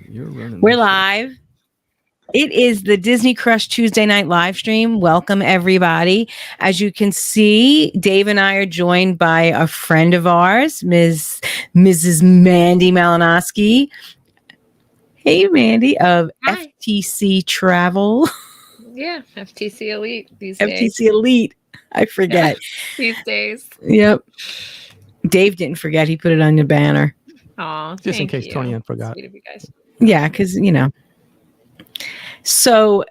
You're running. We're live. It is the Disney Crush Tuesday night live stream. Welcome, everybody. As you can see, Dave and I are joined by a friend of ours, Mrs. Mandie Malinoski. Hey, Mandie of Hi. FTC Travel. Yeah, FTC Elite these FTC days. Elite. I forget. These days. Yep. Dave didn't forget. He put it on the banner. Oh, Just in case Toni-Ann forgot. Sweet of you guys. Yeah, because, So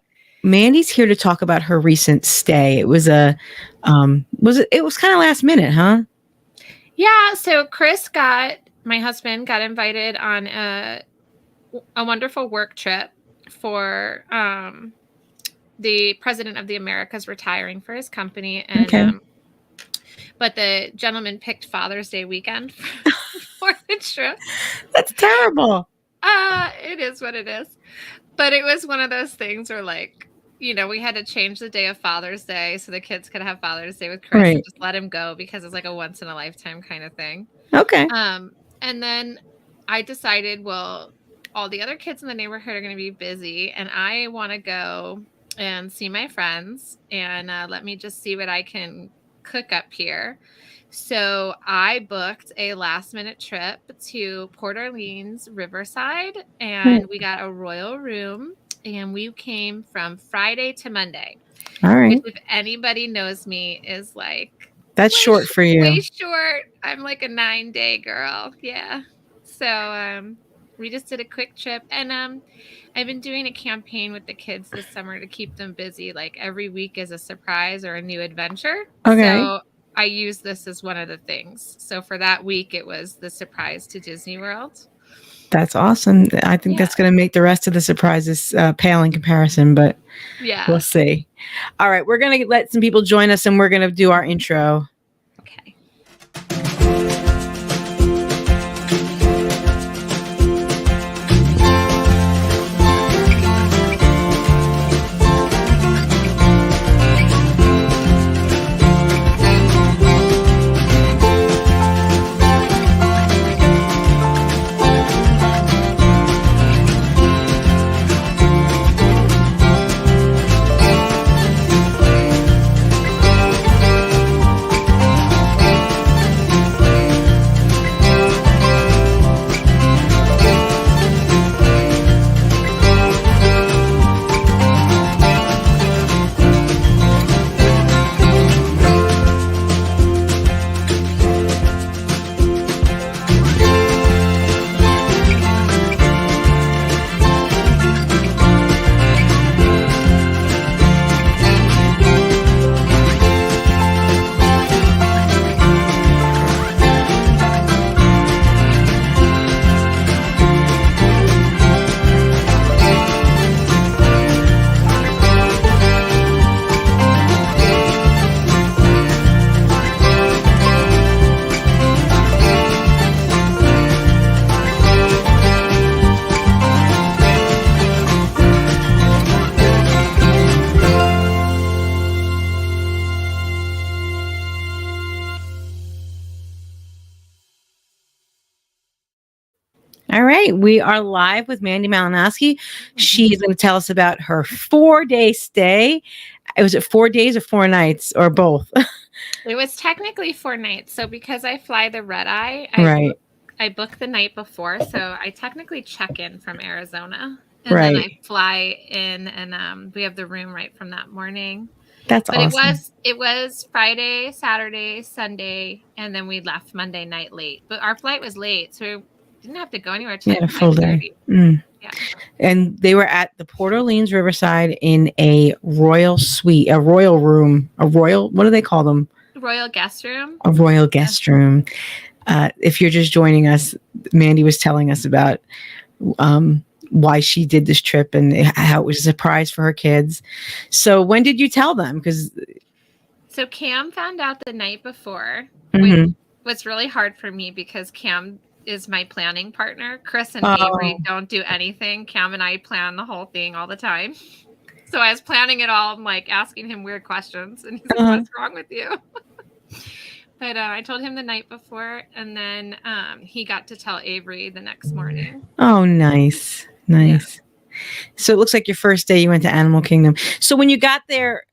Mandie's here to talk about her recent stay. It was it was kind of last minute, huh? Yeah, so my husband got invited on a wonderful work trip for the president of the Americas retiring for his company. And Okay. but the gentleman picked Father's Day weekend for the trip. That's terrible. It is what it is. But it was one of those things where, we had to change the day of Father's Day so the kids could have Father's Day with Chris Right. and just let him go because it's like a once in a lifetime kind of thing. Okay. And then I decided, well, all the other kids in the neighborhood are going to be busy and I want to go and see my friends and let me just see what I can cook up here. So I booked a last minute trip to Port Orleans Riverside and we got a royal room and we came from Friday to Monday. All right. Which, if anybody knows me, is like That's short for you. Way short. I'm like a 9-day girl. Yeah. So we just did a quick trip and I've been doing a campaign with the kids this summer to keep them busy. Like every week is a surprise or a new adventure. Okay. So I use this as one of the things. So for that week, it was the surprise to Disney World. That's awesome. I think that's going to make the rest of the surprises pale in comparison, but yeah, we'll see. All right. We're going to let some people join us and we're going to do our intro. Okay. All right. We are live with Mandie Malinoski. She's going to tell us about her 4-day stay. Was it 4 days or 4 nights or both? It was technically 4 nights. So because I fly the red eye, I book the night before. So I technically check in from Arizona and then I fly in and we have the room right from that morning. That's awesome. It was Friday, Saturday, Sunday, and then we left Monday night late. But our flight was late, so we didn't have to go anywhere till a full day. Yeah. And they were at the Port Orleans Riverside in a royal suite, a royal room, what do they call them? Royal guest room. A royal guest room. If you're just joining us, Mandie was telling us about why she did this trip and how it was a surprise for her kids. So when did you tell them? So Cam found out the night before, which was really hard for me because Cam is my planning partner. Chris and Avery don't do anything. Cam and I plan the whole thing all the time. So I was planning it all. I'm like asking him weird questions and he's like, what's wrong with you? But I told him the night before and then he got to tell Avery the next morning. Oh, nice. Nice. So it looks like your first day you went to Animal Kingdom. So when you got there,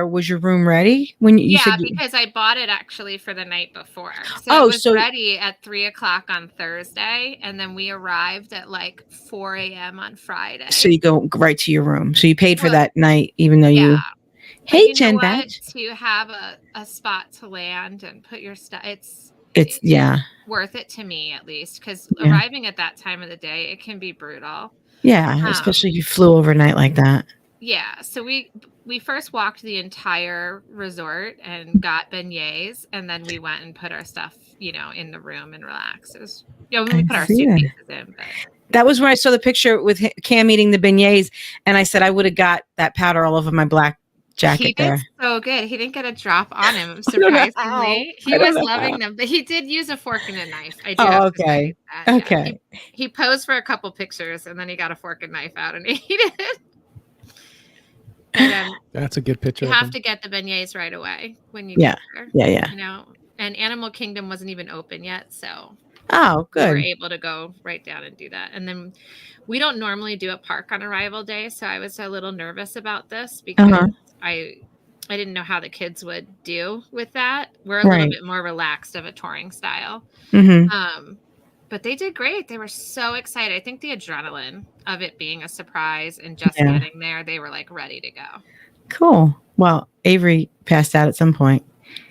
was your room ready? When you said because I bought it actually for the night before. So it was ready at 3:00 on Thursday, and then we arrived at like 4 a.m. on Friday. So you go right to your room. So you paid for that night, even though you. Hey, but you Jen know what? Batch. To have a spot to land and put your stuff, it's worth it to me, at least, because arriving at that time of the day, it can be brutal. Yeah, especially if you flew overnight like that. Yeah, so we first walked the entire resort and got beignets, and then we went and put our stuff, in the room and relaxed. It was, we put our suitcases in, but. That was when I saw the picture with Cam eating the beignets, and I said I would have got that powder all over my black jacket there. He did so good. He didn't get a drop on him, surprisingly. He was loving them, but he did use a fork and a knife. I do have to say that. Okay. Yeah. He posed for a couple pictures, and then he got a fork and knife out and ate it. But, that's a good picture. You have to get the beignets right away when you get there. Yeah. And Animal Kingdom wasn't even open yet, so good. We were able to go right down and do that. And then we don't normally do a park on arrival day, so I was a little nervous about this because I didn't know how the kids would do with that. We're a little bit more relaxed of a touring style. But they did great. They were so excited. I think the adrenaline of it being a surprise and just getting there, they were like ready to go. Cool. Well, Avery passed out at some point.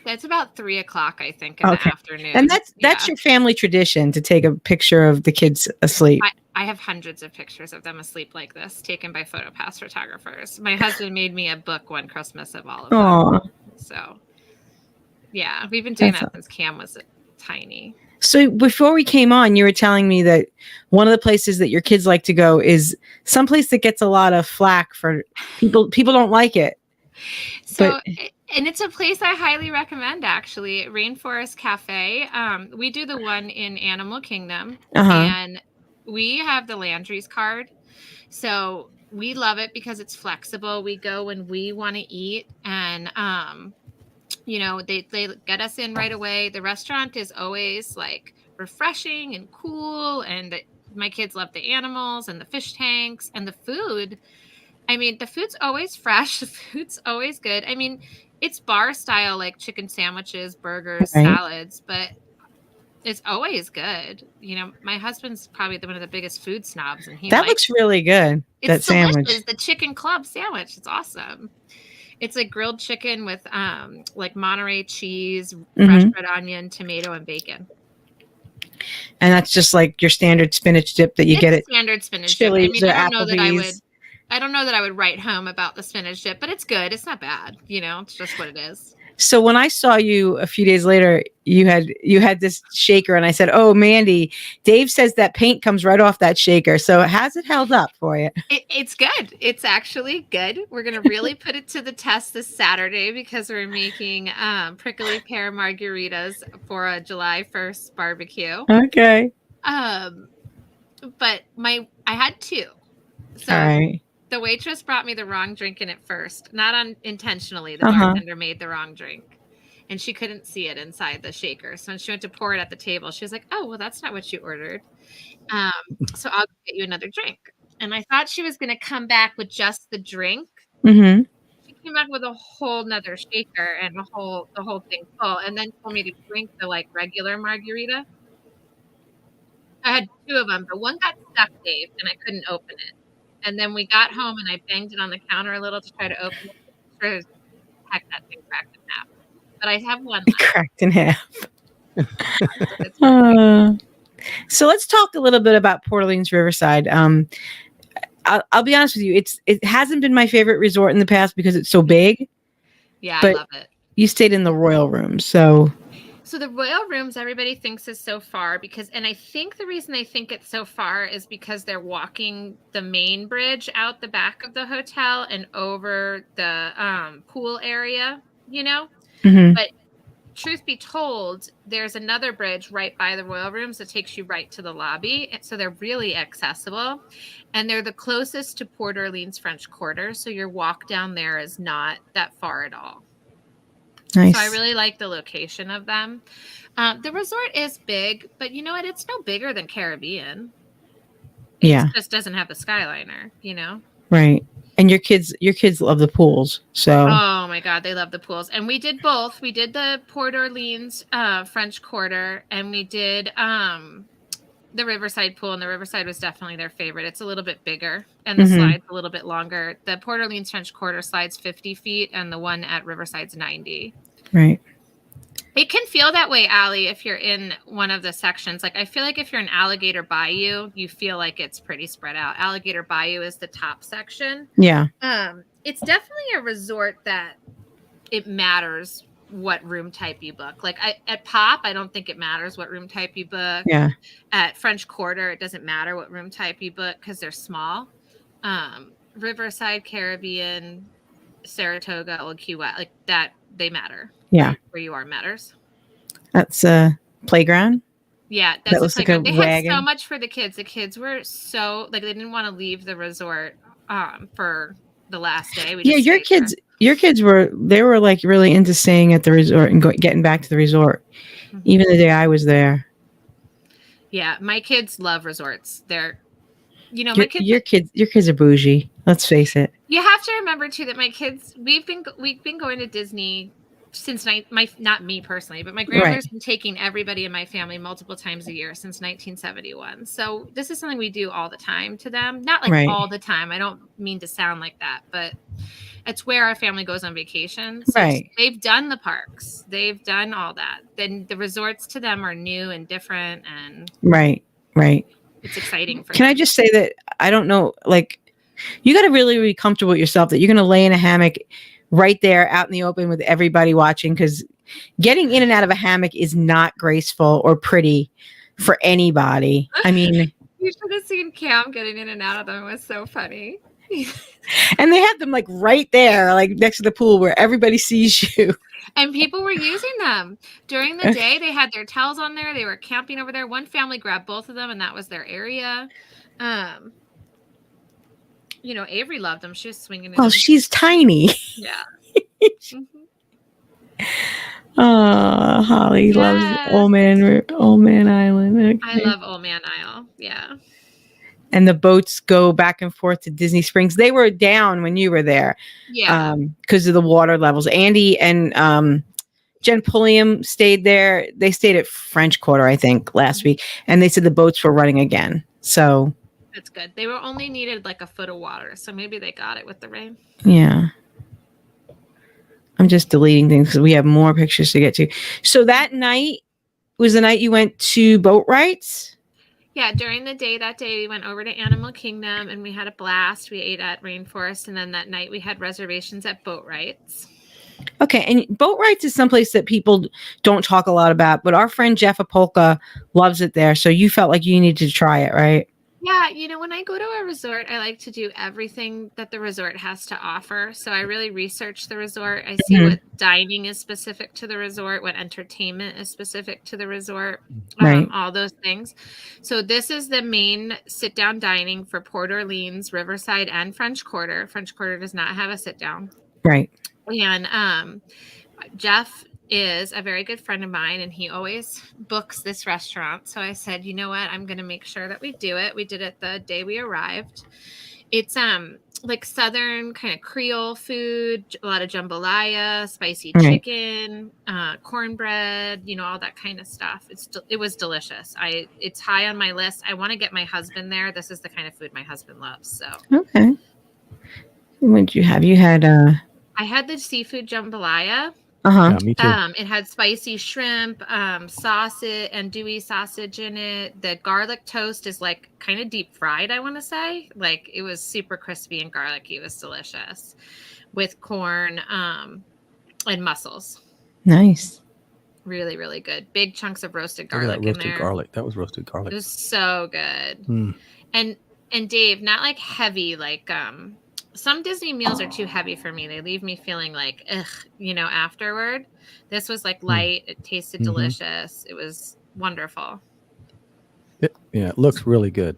It's about 3:00, I think, in the afternoon. And that's your family tradition, to take a picture of the kids asleep. I have hundreds of pictures of them asleep like this, taken by PhotoPass photographers. My husband made me a book one Christmas of all of them. So, yeah, we've been doing that since Cam was tiny. So before we came on, you were telling me that one of the places that your kids like to go is someplace that gets a lot of flack for people. People don't like it. And it's a place I highly recommend, actually, Rainforest Cafe. We do the one in Animal Kingdom, and we have the Landry's card. So we love it because it's flexible. We go when we want to eat, and they get us in right away. The restaurant is always like refreshing and cool, and my kids love the animals and the fish tanks and the food. I mean, the food's always fresh. The food's always good. I mean, it's bar style, like chicken sandwiches, burgers, salads, but it's always good. My husband's probably one of the biggest food snobs, and that looks really good. It's that sandwich, delicious. The chicken club sandwich, it's awesome. It's like grilled chicken with like Monterey cheese, fresh red onion, tomato, and bacon. And that's just like your standard spinach dip that you get at standard spinach Chili's dip. I mean, I don't know that I would write home about the spinach dip, but it's good. It's not bad. It's just what it is. So when I saw you a few days later, you had this shaker, and I said, "Oh, Mandie, Dave says that paint comes right off that shaker." So how's it held up for you? It's good. It's actually good. We're gonna really put it to the test this Saturday because we're making prickly pear margaritas for a July 1st barbecue. Okay. But I had two. So all right. The waitress brought me the wrong drink in at first, not unintentionally. The bartender made the wrong drink, and she couldn't see it inside the shaker. So when she went to pour it at the table, she was like, "Oh, well, that's not what you ordered. So I'll get you another drink." And I thought she was going to come back with just the drink. She came back with a whole nother shaker and the whole thing full, and then told me to drink the regular margarita. I had two of them, but one got stuck, Dave, and I couldn't open it. And then we got home, and I banged it on the counter a little to try to open it. Sure, heck, that thing cracked in half. But I have one left. Cracked in half. So let's talk a little bit about Port Orleans Riverside. I'll be honest with you, it hasn't been my favorite resort in the past because it's so big. Yeah, I love it. You stayed in the Royal Room, so the Royal Rooms, everybody thinks is so far and I think the reason they think it's so far is because they're walking the main bridge out the back of the hotel and over the pool area, But truth be told, there's another bridge right by the Royal Rooms that takes you right to the lobby. So they're really accessible, and they're the closest to Port Orleans French Quarter. So your walk down there is not that far at all. Nice. So I really like the location of them. The resort is big, but you know what? It's no bigger than Caribbean. Yeah. It just doesn't have the Skyliner, you know? Right. And your kids love the pools. So Oh my God, they love the pools. And we did both. We did the Port Orleans French Quarter, and we did the Riverside pool, and the Riverside was definitely their favorite. It's a little bit bigger, and the slide's a little bit longer. The Port Orleans French Quarter slide's 50 feet, and the one at Riverside's 90. Right. It can feel that way, Allie, if you're in one of the sections. Like, I feel like if you're in Alligator Bayou, you feel like it's pretty spread out. Alligator Bayou is the top section. Yeah. It's definitely a resort that it matters what room type you book. Like at Pop, I don't think it matters what room type you book. Yeah. At French Quarter, it doesn't matter what room type you book because they're small. Riverside, Caribbean, Saratoga, Old Key West, like that, they matter. Yeah. Where you are matters. That's a playground. Yeah, that's that a playground. like a they wagon. had so much for the kids. The kids were so like they didn't want to leave the resort for the last day. Your kids were like really into staying at the resort and getting back to the resort, even the day I was there. Yeah, my kids love resorts. They're, my kids. Your kids are bougie. Let's face it. You have to remember too that my kids, we've been going to Disney since not me personally, but my grandmother's been taking everybody in my family multiple times a year since 1971. So this is something we do all the time to them. Not like all the time. I don't mean to sound like that, but it's where our family goes on vacation. So they've done the parks. They've done all that. Then the resorts to them are new and different, and right. It's exciting for Can them. I just say that I don't know, like, you got to really be comfortable with yourself that you're going to lay in a hammock right there out in the open with everybody watching, because getting in and out of a hammock is not graceful or pretty for anybody. I mean, you should have seen Cam getting in and out of them. It was so funny. And they had them like right there, like next to the pool where everybody sees you. And people were using them during the day. They had their towels on there. They were camping over there. One family grabbed both of them, and that was their area. Avery loved them. She was swinging. Well, she's tiny. Yeah. Oh, Holly loves Old Man Island. Okay. I love Old Man Isle. Yeah. And the boats go back and forth to Disney Springs. They were down when you were there. Yeah. Because of the water levels. Andy and Jen Pulliam stayed there. They stayed at French Quarter, I think, last week. And they said the boats were running again. So that's good. They were only needed like a foot of water. So maybe they got it with the rain. Yeah. I'm just deleting things because we have more pictures to get to. So that night was the night you went to boat rides? Yeah, during the day that day, we went over to Animal Kingdom and we had a blast. We ate at Rainforest, and then that night we had reservations at Boat Rides. Okay, and Boat Rides is someplace that people don't talk a lot about, but our friend Jeff Apolka loves it there, so you felt like you needed to try it, right? Yeah, when I go to a resort, I like to do everything that the resort has to offer. So I really research the resort. I see what dining is specific to the resort, what entertainment is specific to the resort, all those things. So this is the main sit-down dining for Port Orleans, Riverside, and French Quarter. French Quarter does not have a sit-down. Right. And Jeff is a very good friend of mine, and he always books this restaurant. So I said, you know what, I'm going to make sure that we do it. We did it the day we arrived. It's like Southern kind of Creole food, a lot of jambalaya, spicy chicken, cornbread, all that kind of stuff. It was delicious. It's high on my list. I want to get my husband there. This is the kind of food my husband loves. So okay. What did you have? You had I had the seafood jambalaya. Yeah, me too. It had spicy shrimp, sausage, and andouille sausage in it. The garlic toast is like kind of deep fried, I want to say. Like it was super crispy and garlicky. It was delicious with corn and mussels. Nice. Really, really good. Big chunks of roasted Look at garlic that roasted in there. garlic. That was roasted garlic. It was so good. And Dave, not like heavy, like some Disney meals are too heavy for me. They leave me feeling like, ugh, afterward. This was like light. It tasted delicious. It was wonderful. It looks really good.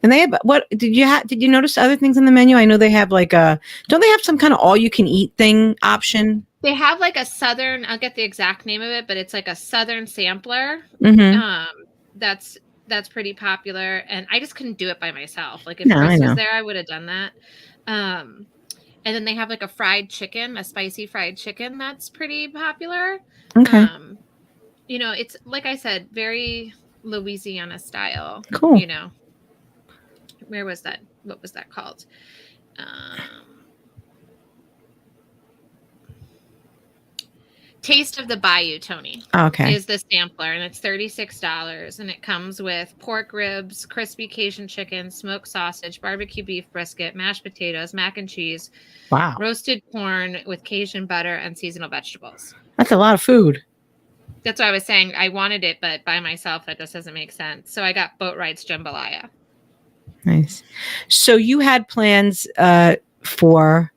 And they have, what did you notice other things on the menu? I know they have like don't they have some kind of all you can eat thing option? They have like a Southern, I'll get the exact name of it, but it's like a Southern sampler. That's that's pretty popular. And I just couldn't do it by myself. Like if No, I Chris know. was there, I would have done that. And then they have like a fried chicken, a spicy fried chicken that's pretty popular. Okay. You know, it's like I said, very Louisiana style. Cool. You know, where was that? What was that called? Taste of the Bayou, Tony. Okay. Is the sampler, and it's $36, and it comes with pork ribs, crispy Cajun chicken, smoked sausage, barbecue beef brisket, mashed potatoes, mac and cheese, Wow. roasted corn with Cajun butter, and seasonal vegetables. That's a lot of food. That's what I was saying. I wanted it, but by myself, that just doesn't make sense. So I got boat rides jambalaya. Nice. So you had plans for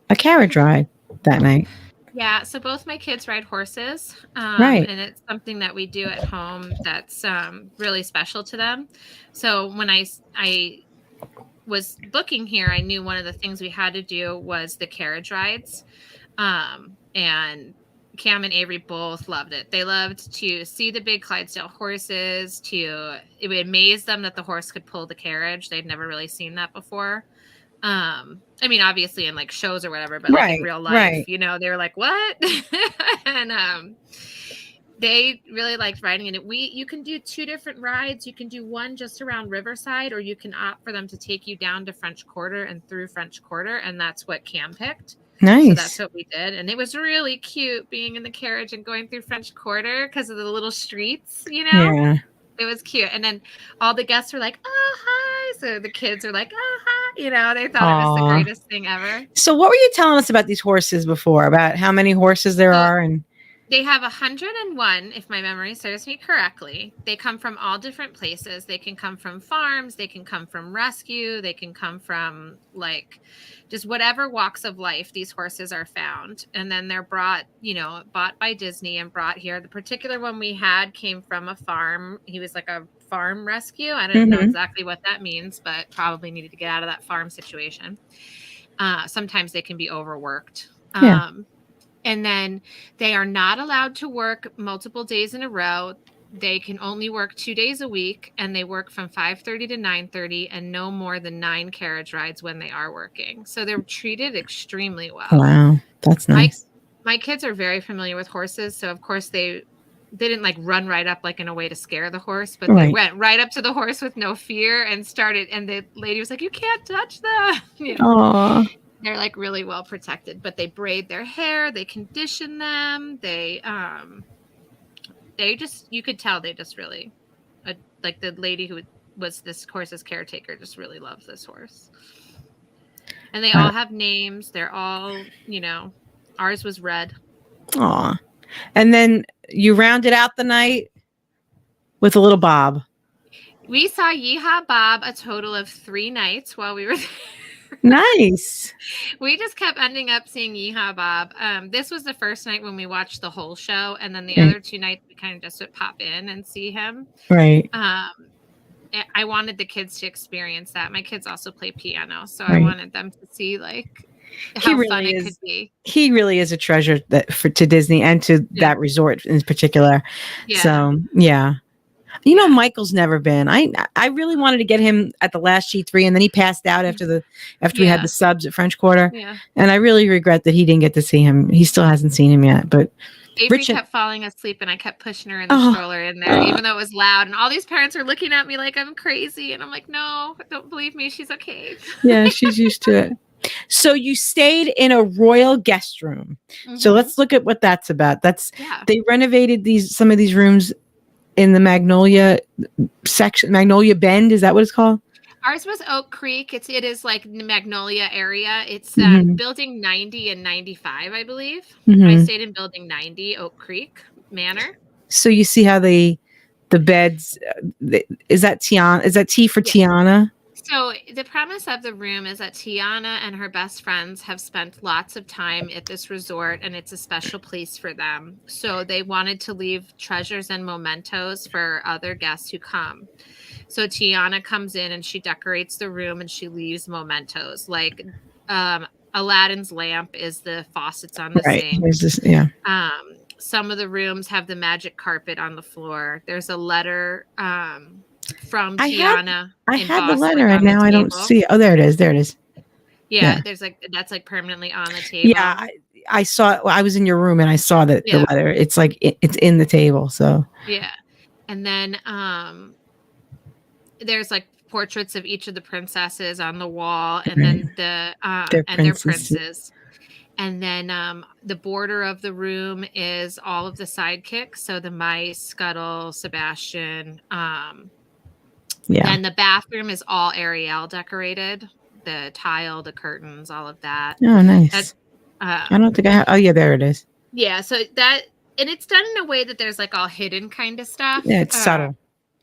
a carriage ride that night. Yeah, so both my kids ride horses, Right. and it's something that we do at home that's really special to them. So when I was booking here, I knew one of the things we had to do was the carriage rides, and Cam and Avery both loved it. They loved to see the big Clydesdale horses. It would amaze them that the horse could pull the carriage. They'd never really seen that before. I mean, obviously in like shows or whatever, but like in real life, you know, they were like, what? And they really liked riding in it. You can do 2 different rides. You can do one just around Riverside, or you can opt for them to take you down to French Quarter and through French Quarter. And that's what Cam picked. Nice. So that's what we did. And it was really cute being in the carriage and going through French Quarter because of the little streets, you know? Yeah. It was cute. And then all the guests were like, oh, hi. So the kids are like, oh, hi. You know, they thought it was the greatest thing ever. So what were you telling us about these horses before, about how many horses there are? And they have 101, if my memory serves me correctly. They come from all different places. They can come from farms. They can come from rescue. They can come from like just whatever walks of life these horses are found. And then they're bought by Disney and brought here. The particular one we had came from a farm. He was like a farm rescue. I don't know exactly what that means, but probably needed to get out of that farm situation. Sometimes they can be overworked. Yeah. And then they are not allowed to work multiple days in a row. They can only work 2 days a week, and they work from 5:30 to 9:30 and no more than 9 carriage rides when they are working. So they're treated extremely well. Wow. That's nice. My kids are very familiar with horses. So of course they didn't like run right up like in a way to scare the horse, but they went right up to the horse with no fear and started. And the lady was like, you can't touch them. You know? Aww. They're like really well protected, but they braid their hair, they condition them. They just, you could tell they just really, like the lady who was this horse's caretaker just really loves this horse. And they all have names. They're all, you know, ours was red. Aw. And then you rounded out the night with a little Bob. We saw Yeehaw Bob a total of 3 nights while we were there. Nice. We just kept ending up seeing Yeehaw Bob. This was the first night when we watched the whole show, and then the other 2 nights we kind of just would pop in and see him. Right. I wanted the kids to experience that. My kids also play piano, so I wanted them to see like how fun it could be. He really is a treasure to Disney and to that resort in particular. Yeah. So yeah. You know, Michael's never been. I really wanted to get him at the last G3, and then he passed out after we had the subs at French Quarter. Yeah. And I really regret that he didn't get to see him. He still hasn't seen him yet. But Avery kept falling asleep, and I kept pushing her in the stroller in there, even though it was loud. And all these parents are looking at me like I'm crazy, and I'm like, no, don't believe me. She's okay. Yeah, she's used to it. So you stayed in a royal guest room. So let's look at what that's about. They renovated some of these rooms in the Magnolia section, Magnolia Bend. Is that what it's called? Ours was Oak Creek. It is like the Magnolia area. It's building 90 and 95, I believe. I stayed in building 90, Oak Creek Manor. So you see how the beds, is that Tiana? Is that T for Tiana? So the premise of the room is that Tiana and her best friends have spent lots of time at this resort, and it's a special place for them. So they wanted to leave treasures and mementos for other guests who come. So Tiana comes in and she decorates the room and she leaves mementos. Like Aladdin's lamp is the faucets on the sink. some of the rooms have the magic carpet on the floor. There's a letter from Tiana. I in had the Boswick letter, on and the now I don't table. see it. Oh, there it is. There it is. Yeah, there's like that's like permanently on the table. Yeah, I saw. I was in your room, and I saw that the Yeah. letter. It's like it's in the table. So Yeah, and then there's like portraits of each of the princesses on the wall, and then Their their princesses. princes. And then the border of the room is all of the sidekicks. So the mice, Scuttle, Sebastian. And the bathroom is all Ariel decorated. The tile, the curtains, all of that. Oh, nice. I don't think I have. Oh, yeah, there it is. Yeah, so that, and it's done in a way that there's like all hidden kind of stuff. Yeah, it's subtle.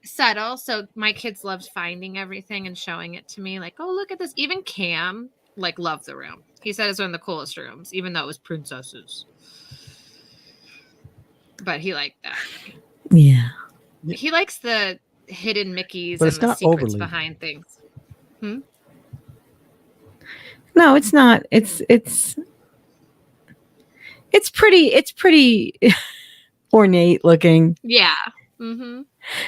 Subtle. So my kids loved finding everything and showing it to me. Like, oh, look at this. Even Cam, like, loved the room. He said it's one of the coolest rooms, even though it was princesses. But he liked that. Yeah. He likes the hidden Mickeys But and it's the not secrets overly. behind things. No, it's not. It's pretty ornate looking. Yeah. Mm-hmm.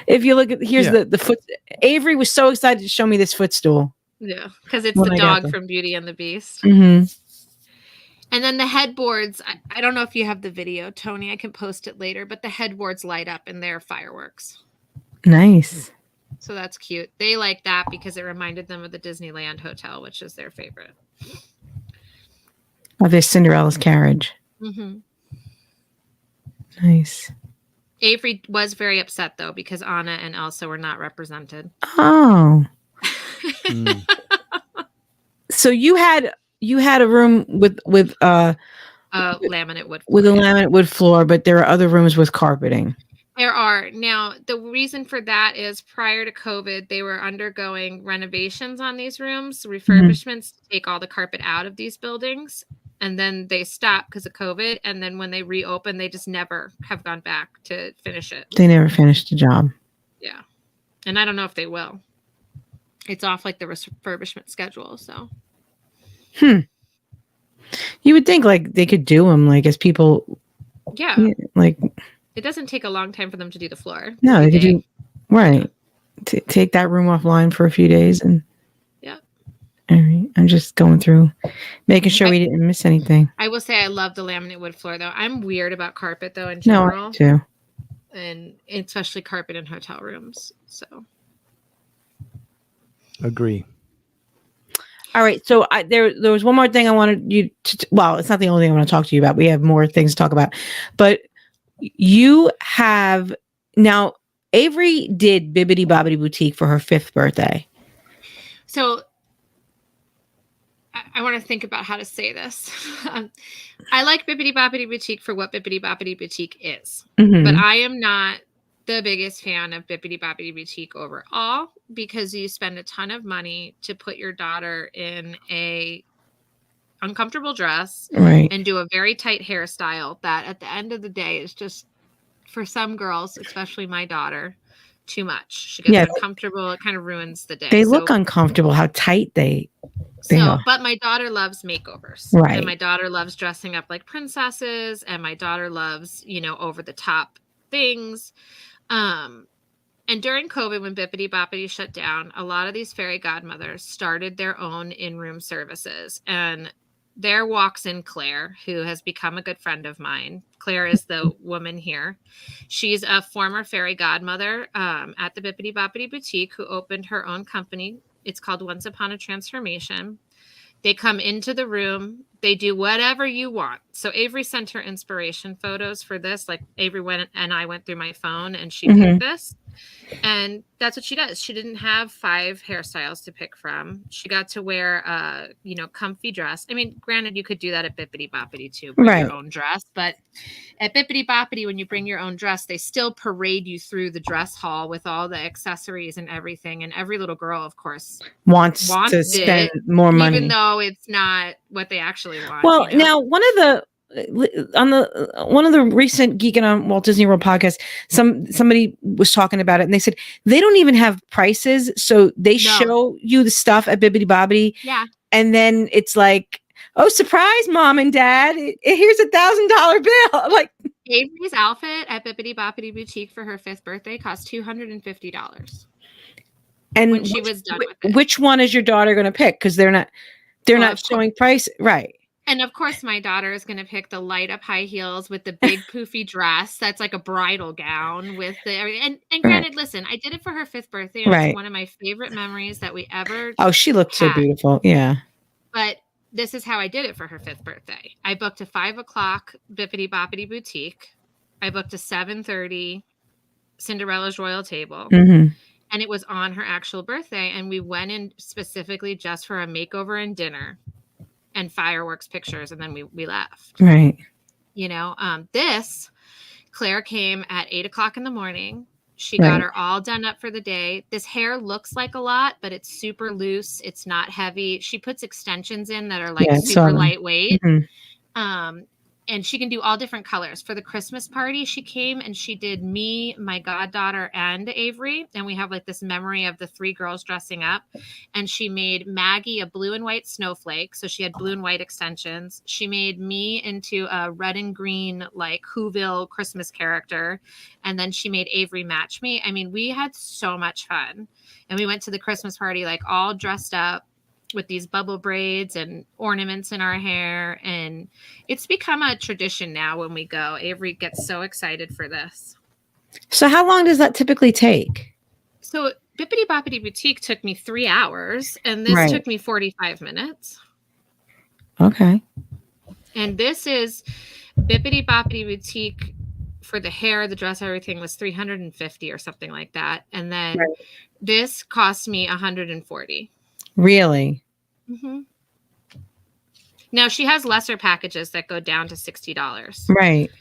If you look at the foot. Avery was so excited to show me this footstool. Yeah, because it's When the I got dog from Beauty and the Beast. Mm-hmm. And then the headboards, I don't know if you have the video, Tony, I can post it later, but the headboards light up and they're fireworks. Nice. So that's cute. They like that because it reminded them of the Disneyland Hotel, which is their favorite. Oh, there's Cinderella's carriage. Mm-hmm. Nice. Avery was very upset, though, because Anna and Elsa were not represented. Oh. So you had a room with laminate wood floor. With a laminate wood floor, but there are other rooms with carpeting. There are. Now, the reason for that is prior to COVID, they were undergoing renovations on these rooms, refurbishments to take all the carpet out of these buildings. And then they stopped because of COVID. And then when they reopened, they just never have gone back to finish it. They never finished the job. Yeah. And I don't know if they will. It's off like the refurbishment schedule. So. You would think like they could do them like as people. Yeah. Like. It doesn't take a long time for them to do the floor. No, they could do. Right. Take that room offline for a few days and. Yeah. All right. I'm just going through, making sure we didn't miss anything. I will say I love the laminate wood floor, though. I'm weird about carpet, though, in general. No, I too. And especially carpet in hotel rooms. So. Agree. All right. So there was one more thing I wanted you to. Well, it's not the only thing I want to talk to you about. We have more things to talk about, but you have now. Avery did Bibbidi Bobbidi Boutique for her 5th birthday. So I want to think about how to say this. I like Bibbidi Bobbidi Boutique for what Bibbidi Bobbidi Boutique is, but I am not the biggest fan of Bibbidi Bobbidi Boutique overall because you spend a ton of money to put your daughter in a uncomfortable dress and do a very tight hairstyle that at the end of the day is just, for some girls, especially my daughter, too much. She gets uncomfortable. It kind of ruins the day. They look uncomfortable how tight they are. But my daughter loves makeovers. Right. And my daughter loves dressing up like princesses. And my daughter loves, over the top things. And during COVID, when Bibbidi Bobbidi shut down, a lot of these fairy godmothers started their own in-room services. And there walks in Claire, who has become a good friend of mine. Claire is the woman here. She's a former fairy godmother at the Bibbidi Bobbidi Boutique who opened her own company. It's called Once Upon a Transformation. They come into the room. They do whatever you want. So Avery sent her inspiration photos for this. Like Avery went and I went through my phone and she picked this. And that's what she does. She didn't have 5 hairstyles to pick from. She got to wear a, comfy dress. I mean, granted, you could do that at Bibbidi Bobbidi too, bring your own dress. But at Bibbidi Bobbidi, when you bring your own dress, they still parade you through the dress hall with all the accessories and everything. And every little girl, of course, wants to spend more money, even though it's not what they actually want. Well, now one of the recent Geeking on Walt Disney World podcast, somebody was talking about it and they said they don't even have prices. So they show you the stuff at Bibbidi Bobbidi. Yeah. And then it's like, oh, surprise, mom and dad. Here's $1,000 bill. Like, Avery's outfit at Bibbidi Bobbidi Boutique for her 5th birthday cost $250 And when she was done with it. which one is your daughter going to pick? Because they're not showing price, right? And of course, my daughter is going to pick the light up high heels with the big poofy dress. That's like a bridal gown with the and granted, listen, I did it for her 5th birthday, and it's one of my favorite memories that we ever. Oh, she looked so beautiful. Yeah. But this is how I did it for her 5th birthday. I booked a 5:00 Bibbidi Bobbidi Boutique. I booked a 7:30 Cinderella's Royal Table. Mm-hmm. And it was on her actual birthday. And we went in specifically just for a makeover and dinner and fireworks pictures. And then we left. Right. You know, Claire came at 8:00 in the morning. She got her all done up for the day. This hair looks like a lot, but it's super loose. It's not heavy. She puts extensions in that are like super lightweight. Mm-hmm. And she can do all different colors. For the Christmas party, she came and she did me, my goddaughter, and Avery. And we have like this memory of the 3 girls dressing up. And she made Maggie a blue and white snowflake. So she had blue and white extensions. She made me into a red and green, like Whoville Christmas character. And then she made Avery match me. I mean, we had so much fun. And we went to the Christmas party, like all dressed up with these bubble braids and ornaments in our hair. And it's become a tradition now when we go. Avery gets so excited for this. So how long does that typically take? So Bibbidi Bobbidi Boutique took me 3 hours, and this took me 45 minutes. Okay. And this is Bibbidi Bobbidi Boutique for the hair, the dress, everything was $350 or something like that. And then this cost me $140. Really? Mm-hmm. Now she has lesser packages that go down to $60. Right.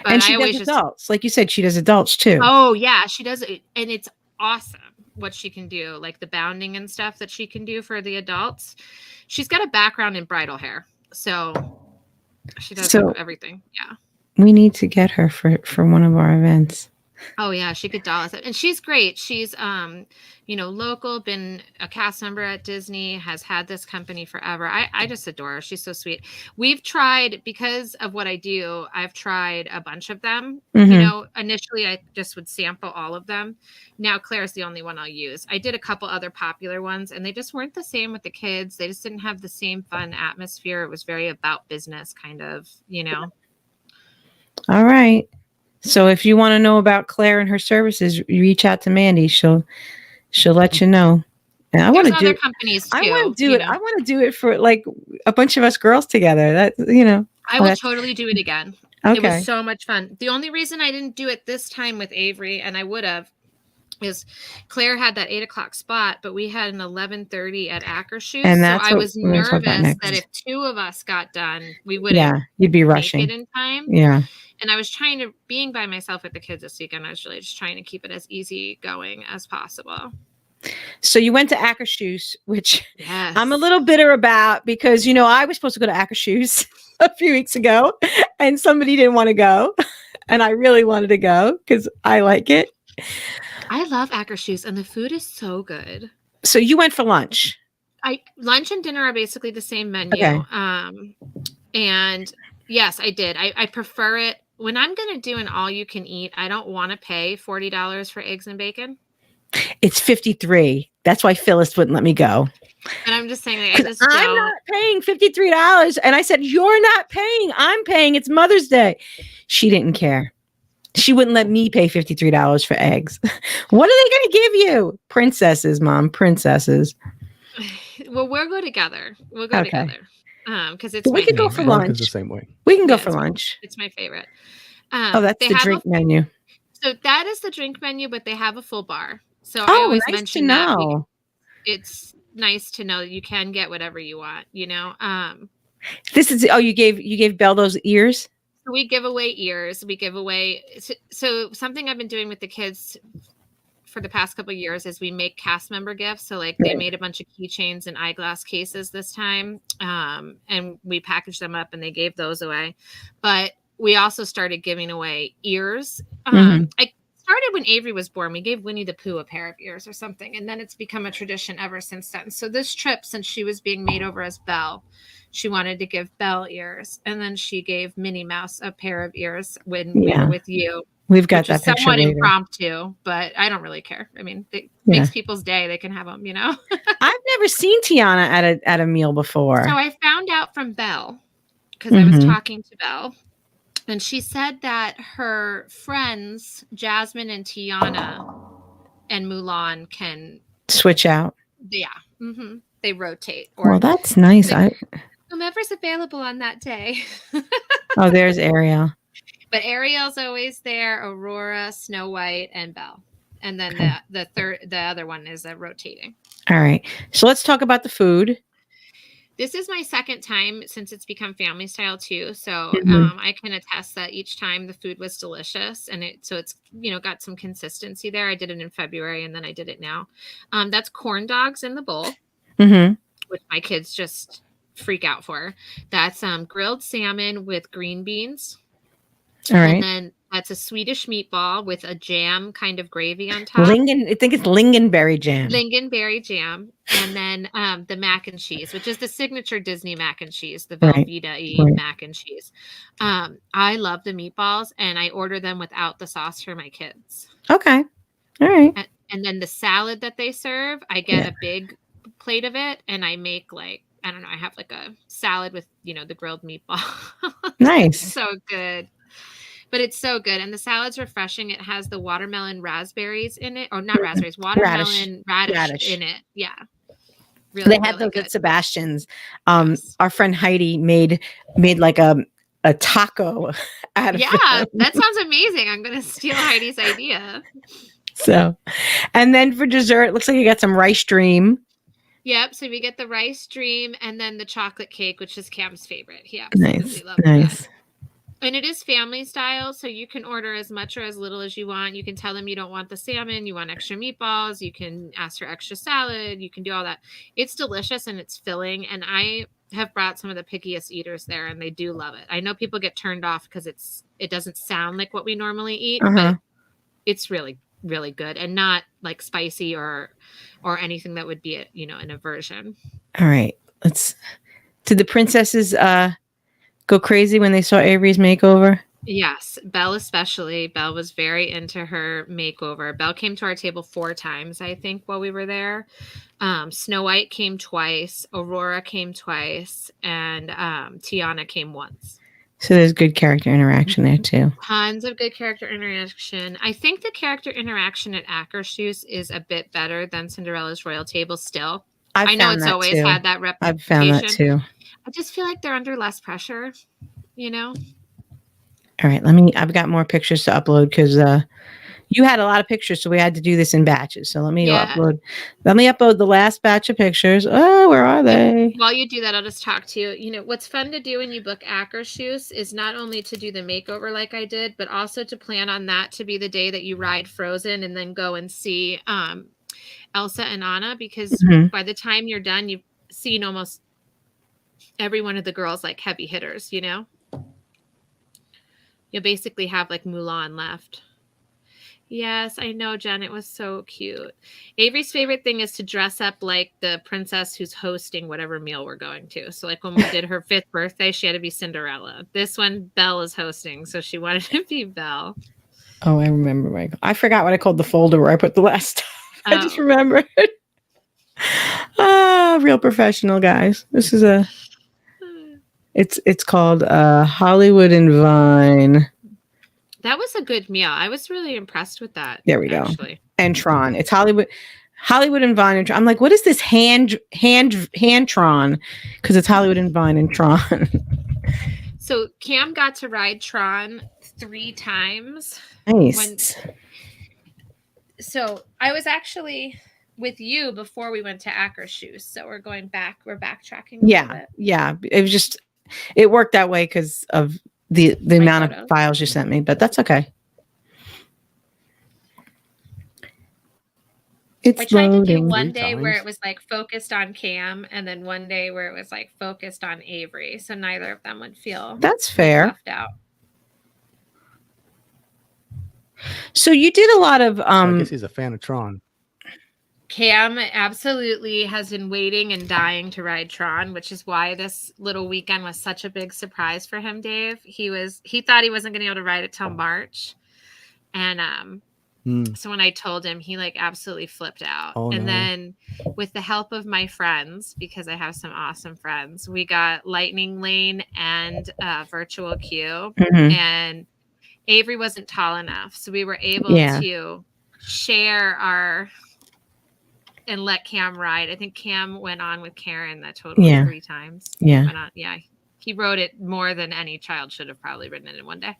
But and she does adults. Like you said, she does adults too. Oh yeah, she does it. And it's awesome what she can do. Like the bounding and stuff that she can do for the adults. She's got a background in bridal hair. So she does everything. Yeah. We need to get her for one of our events. Oh yeah, she could doll us up. And she's great. She's local, been a cast member at Disney, has had this company forever. I just adore her. She's so sweet. We've tried, because of what I do, I've tried a bunch of them. Mm-hmm. Initially I just would sample all of them. Now Claire's the only one I'll use. I did a couple other popular ones and they just weren't the same with the kids. They just didn't have the same fun atmosphere. It was very about business kind of, All right. So if you want to know about Claire and her services, you reach out to Mandie. She'll let you know. And I want to do companies too. I want to do it. I want to do it for like a bunch of us girls together. I will totally do it again. Okay. It was so much fun. The only reason I didn't do it this time with Avery, and I would have, is Claire had that 8:00 spot, but we had an 11:30 at Akershus. And so I was nervous that if 2 of us got done, we wouldn't you'd be rushing it in time. Yeah. And I was being by myself with the kids this weekend, I was really just trying to keep it as easy going as possible. So you went to Akershus, which I'm a little bitter about because, I was supposed to go to Akershus a few weeks ago and somebody didn't want to go. And I really wanted to go because I like it. I love Akershus and the food is so good. So you went for lunch. Lunch and dinner are basically the same menu. Okay. And yes, I did. I prefer it. When I'm going to do an all you can eat, I don't want to pay $40 for eggs and bacon. It's $53. That's why Phyllis wouldn't let me go. And I'm just saying, I'm not paying $53. And I said, you're not paying. I'm paying. It's Mother's Day. She didn't care. She wouldn't let me pay $53 for eggs. What are they going to give you? Princesses, Mom. Princesses. Well, we'll go together. We'll go together. Because it's we can go for lunch. The same way. We can go for lunch. It's my favorite. That's the drink menu. So that is the drink menu, but they have a full bar. So I always mention that. It's nice to know that you can get whatever you want. This is you gave Belle those ears. We give away ears. We give away. So something I've been doing with the kids for the past couple of years is we make cast member gifts. So like they made a bunch of keychains and eyeglass cases this time. And we packaged them up and they gave those away. But we also started giving away ears. I started when Avery was born. We gave Winnie the Pooh a pair of ears or something, and then it's become a tradition ever since then. So this trip, since she was being made over as Belle, she wanted to give Belle ears, and then she gave Minnie Mouse a pair of ears when we were with you. We've got which that is picture somewhat later. impromptu, but I don't really care. I mean, it makes people's day. They can have them, you know. I've never seen Tiana at a meal before. So I found out from Belle because I was talking to Belle, and she said that her friends Jasmine and Tiana and Mulan can switch out. Yeah, they rotate. Well, that's nice. Whomever's available on that day. Oh, there's Ariel. But Ariel's always there, Aurora, Snow White, and Belle. And then the other one is rotating. All right. So let's talk about the food. This is my second time since it's become family style too. So I can attest that each time the food was delicious, and it's got some consistency there. I did it in February and then I did it now. That's corn dogs in the bowl, which my kids just freak out for. That's grilled salmon with green beans. All right. And then that's a Swedish meatball with a jam kind of gravy on top. I think it's lingonberry jam. Lingonberry jam. And then the mac and cheese, which is the signature Disney mac and cheese, the Velveeta-y mac and cheese. I love the meatballs, and I order them without the sauce for my kids. Okay. All right. And then the salad that they serve, I get a big plate of it, and I make I have like a salad with, the grilled meatball. Nice. So good. But it's so good. And the salad's refreshing. It has the watermelon raspberries in it. Or not raspberries, watermelon radish in it. Yeah. Really, they have those at Sebastian's. Our friend Heidi made like a taco out of it. That sounds amazing. I'm going to steal Heidi's idea. So, and then for dessert, it looks like you got some rice dream. Yep. So we get the rice dream and then the chocolate cake, which is Cam's favorite. He absolutely loves that. And it is family style, so you can order as much or as little as you want. You can tell them you don't want the salmon, you want extra meatballs, you can ask for extra salad, you can do all that. It's delicious and it's filling, and I have brought some of the pickiest eaters there, and they do love it. I know people get turned off because it doesn't sound like what we normally eat, but it's really, really good and not like spicy or anything that would be an aversion. All right. Did the princesses go crazy when they saw Avery's makeover? Yes, Belle especially. Belle was very into her makeover. Belle came to our table 4 times, I think, while we were there. Snow White came twice, Aurora came twice, and Tiana came once. So there's good character interaction there too. Tons of good character interaction. I think the character interaction at Akershus is a bit better than Cinderella's Royal Table still. I know it's always had that reputation. I've found that too. I just feel like they're under less pressure, All right, I've got more pictures to upload because you had a lot of pictures, so we had to do this in batches. So let me upload the last batch of pictures. Oh, where are they? While you do that, I'll just talk to you. What's fun to do when you book Akershus is not only to do the makeover like I did, but also to plan on that to be the day that you ride Frozen and then go and see Elsa and Anna, because by the time you're done, you've seen almost every one of the girls like heavy hitters, You'll basically have like Mulan left. Yes, I know, Jen. It was so cute. Avery's favorite thing is to dress up like the princess who's hosting whatever meal we're going to. So like when we did her 5th birthday, she had to be Cinderella. This one, Belle is hosting, so she wanted to be Belle. Oh, I remember. I forgot what I called the folder where I put the last stuff. I just remembered. Real professional, guys. This is it's called Hollywood and Vine. That was a good meal. I was really impressed with that. There we go. And Tron. It's Hollywood and Vine and Tron. I'm like, what is this hand Tron? Because it's Hollywood and Vine and Tron. So Cam got to ride Tron 3 times. Nice. So I was actually with you before we went to Akershus. So we're going back. We're backtracking. Yeah. It was just, it worked that way because of the amount of files you sent me, but that's okay. I tried to do one day where it was like focused on Cam, and then one day where it was like focused on Avery. So neither of them would feel that's fair. left out. So you did a lot of So I guess he's a fan of Tron. Cam absolutely has been waiting and dying to ride Tron, which is why this little weekend was such a big surprise for him, Dave. He thought he wasn't going to be able to ride it till March. And so when I told him, he like absolutely flipped out. Oh, and no. then with the help of my friends, because I have some awesome friends, we got Lightning Lane and Virtual Queue. Mhm. And Avery wasn't tall enough. So we were able to share and let Cam ride. I think Cam went on with Karen that total of 3 times. Yeah. Went on, he rode it more than any child should have probably ridden it in one day.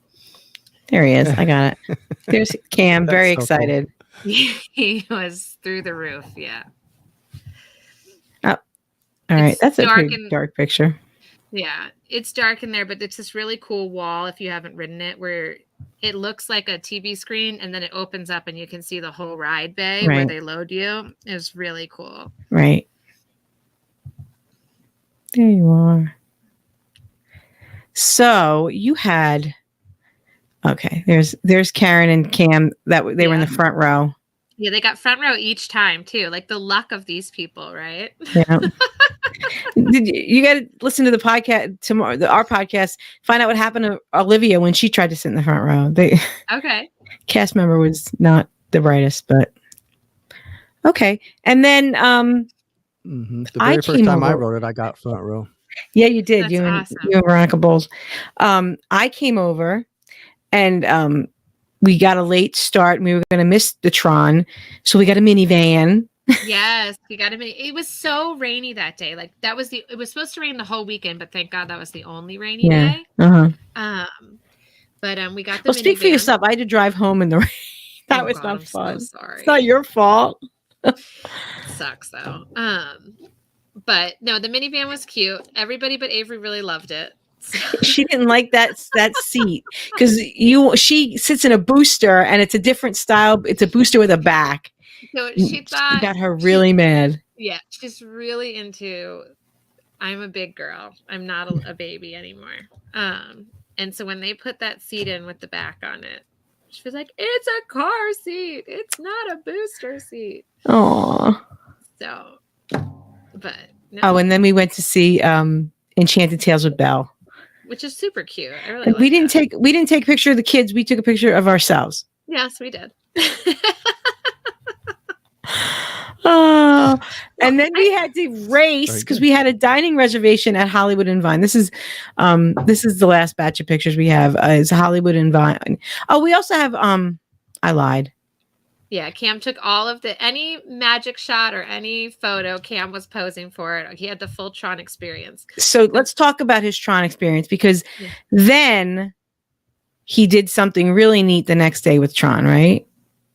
There he is. I got it. There's Cam, very so cool. excited. He was through the roof. Yeah. Oh, all right. It's That's a dark pretty dark picture. Yeah, it's dark in there, but it's this really cool wall if you haven't ridden it, where it looks like a TV screen and then it opens up and you can see the whole ride bay where they load you. It was really cool. Right. There you are. So you had, okay, there's Karen and Cam that they were in the front row. Yeah, they got front row each time too. Like the luck of these people, right? Yeah. You got to listen to the podcast tomorrow, our podcast, find out what happened to Olivia when she tried to sit in the front row. Okay. Cast member was not the brightest, but okay. And then the very first time I rode it, I got front row. Yeah, you did. That's you awesome. and Veronica Bowles. I came over and we got a late start and we were going to miss the Tron. So we got a minivan. Yes, we got a mini. It was so rainy that day. Like it was supposed to rain the whole weekend, but thank God that was the only rainy day. Uh-huh. But we got the Well, speak for yourself. I had to drive home in the rain. That was not fun. So sorry. It's not your fault. Sucks though. But no, the minivan was cute. Everybody but Avery really loved it. She didn't like that seat because she sits in a booster and it's a different style. It's a booster with a back. So she thought got her really mad. Yeah, she's really into. I'm a big girl. I'm not a baby anymore. And so when they put that seat in with the back on it, she was like, "It's a car seat. It's not a booster seat." Aww. So, but no. Oh, and then we went to see Enchanted Tales with Belle, which is super cute. I really. We didn't take a picture of the kids. We took a picture of ourselves. Yes, we did. Oh, and then we had to race because we had a dining reservation at Hollywood and Vine. This is the last batch of pictures we have is Hollywood and Vine. Oh, we also have I lied. Yeah, Cam took all of any magic shot or any photo. Cam was posing for it. He had the full Tron experience. So let's talk about his Tron experience because then he did something really neat the next day with Tron, right?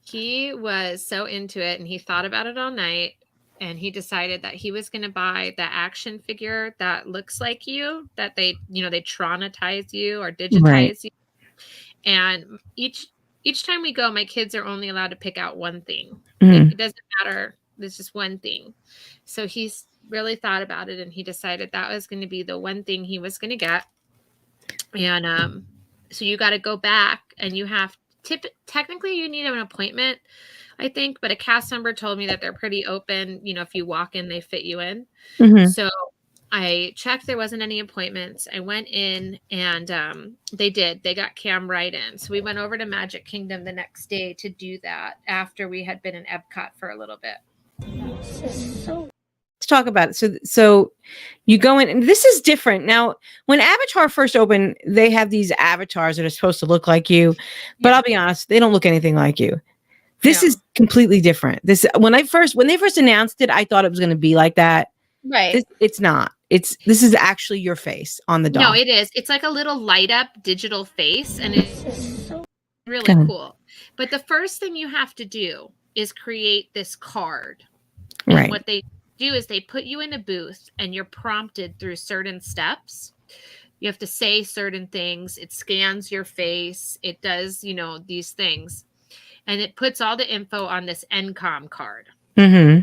He was so into it and he thought about it all night and he decided that he was going to buy the action figure that looks like you, that they Tronitize you or digitize you. And each time we go, my kids are only allowed to pick out one thing. Mm-hmm. It doesn't matter. There's just one thing. So he's really thought about it and he decided that was going to be the one thing he was going to get. And so you got to go back and you have technically you need an appointment, I think, but a cast member told me that they're pretty open. If you walk in, they fit you in. Mm-hmm. So I checked. There wasn't any appointments. I went in and they got Cam right in. So we went over to Magic Kingdom the next day to do that after we had been in Epcot for a little bit. Let's talk about it. So you go in, and this is different. Now, when Avatar first opened, they have these avatars that are supposed to look like you, but I'll be honest, they don't look anything like you. This is completely different. When they first announced it, I thought it was going to be like that. Right. It's not. This is actually your face on the doll. No, it is. It's like a little light up digital face, and it's really cool. But the first thing you have to do is create this card. And right. What they do is they put you in a booth and you're prompted through certain steps. You have to say certain things. It scans your face. It does, these things. And it puts all the info on this NCOM card. Mm-hmm.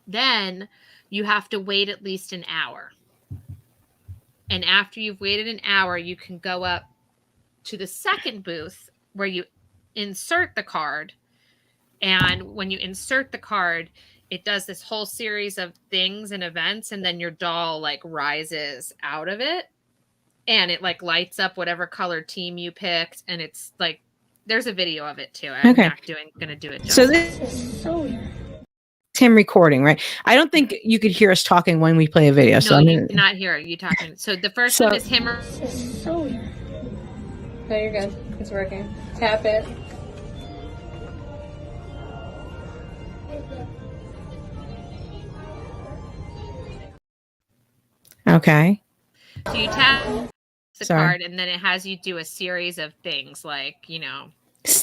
Then you have to wait at least an hour. And after you've waited an hour, you can go up to the second booth where you insert the card. And when you insert the card, it does this whole series of things and events, and then your doll like rises out of it, and it like lights up whatever color team you picked, and it's like there's a video of it too. I'm not gonna do it. So this is him recording, right? I don't think you could hear us talking when we play a video. No, so you cannot hear you talking. So the first one is him. No, you're good. It's working. Tap it. Okay. So you tap the card, and then it has you do a series of things, like, you know,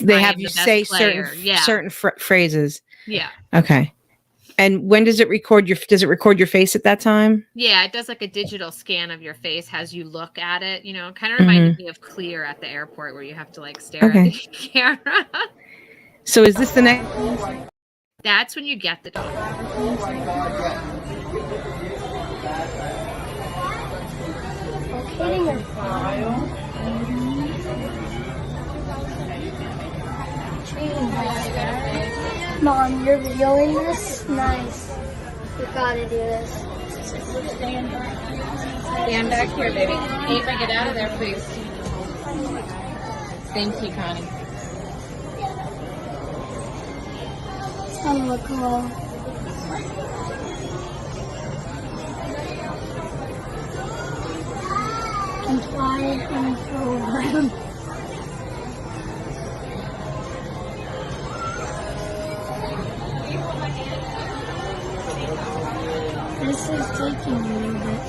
they have you say certain phrases. Yeah. Okay. And when does it record your face at that time? Yeah, it does like a digital scan of your face, has you look at it. You know, kind of reminded me of Clear at the airport, where you have to like stare at the camera. So is this the next? That's when you get the dog. Mom, you're videoing this? Nice. We gotta do this. Stand back here, baby. Ava, get out of there, please. Thank you, Connie. It's gonna look cool. And fly and throw around. This is taking a little bit.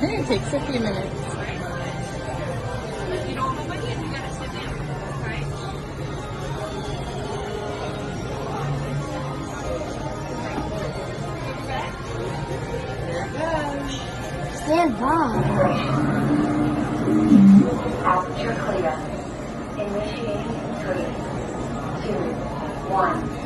It takes a few minutes. Stand by. Aperture clear. Initiating 3, 2, 1.